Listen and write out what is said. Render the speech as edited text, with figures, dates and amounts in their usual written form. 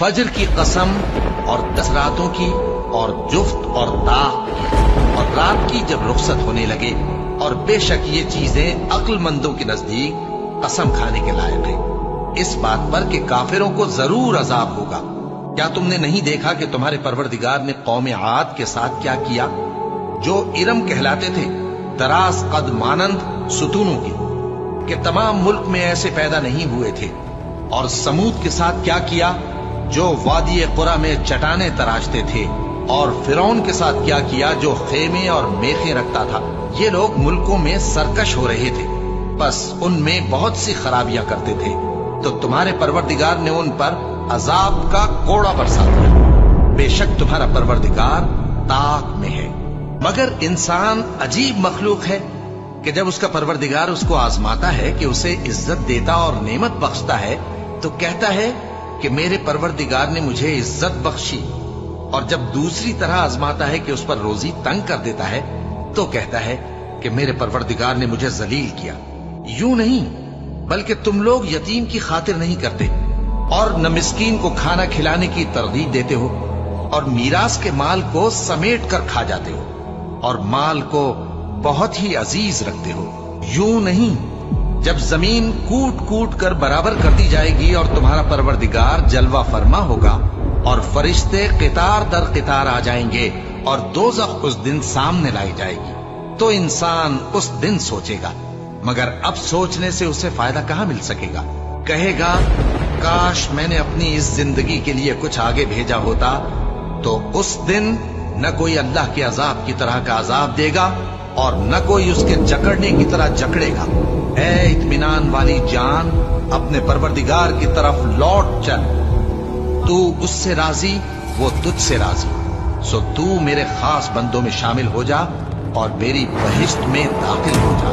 फजर की कसम और 10 रातों की और जुफ्त और ताक की और रात की जब रुखसत होने लगे, और बेशक ये चीजें अक्लमंदों के नजदीक कसम खाने के लायक है, इस बात पर कि काफिरों को जरूर अजाब होगा। क्या तुमने नहीं देखा कि तुम्हारे परवरदिगार ने कौम आद के साथ क्या किया, जो इरम कहलाते थे, दराज कद मानंद सुतूनों की, कि तमाम मुल्क में ऐसे पैदा नहीं हुए थे। और समूद के साथ क्या किया, जो वादी कुरा में चटाने तराशते थे। और फिरौन के साथ क्या किया, जो खेमे और मेखे रखता था। ये लोग मुल्कों में सरकश हो रहे थे, बस उनमें बहुत सी खराबियां करते थे, तो तुम्हारे परवरदिगार ने उन पर अजाब का कोड़ा बरसा दिया। बेशक तुम्हारा परवरदिगार ताक में है। मगर इंसान अजीब मखलूक है कि जब उसका परवरदिगार उसको आजमाता है, कि उसे इज्जत देता और नेमत बख्शता है, तो कहता है कि मेरे परवरदिगार ने मुझे इज्जत बख्शी। और जब दूसरी तरह आजमाता है कि उस पर रोजी तंग कर देता है, तो कहता है कि मेरे परवरदिगार ने मुझे जलील किया। यूं नहीं, बल्कि तुम लोग यतीम की खातिर नहीं करते, और न मिस्कीन को खाना खिलाने की तरगीब देते हो, और मीरास के माल को समेट कर खा जाते हो, और माल को बहुत ही अजीज रखते हो। यूं नहीं, जब जमीन कूट कूट कर बराबर कर दी जाएगी और तुम्हारा परवरदिगार जलवा फरमा होगा, और फरिश्ते कितार दर कितार आ जाएंगे, और दोज़ख उस दिन सामने लाई जाएगी, तो इंसान उस दिन सोचेगा, मगर अब सोचने से उसे फायदा कहां मिल सकेगा। कहेगा, काश मैंने अपनी इस जिंदगी के लिए कुछ आगे भेजा होता, तो उस दिन न कोई अल्लाह के अजाब की तरह का अजाब देगा, और न कोई उसके जकड़ने की तरह जकड़ेगा। ऐ इत्मीनान वाली जान, अपने परवरदिगार की तरफ लौट चल। तू उससे राजी, वो तुझसे राजी। सो तू मेरे खास बंदों में शामिल हो जा और मेरी बहिश्त में दाखिल हो जा।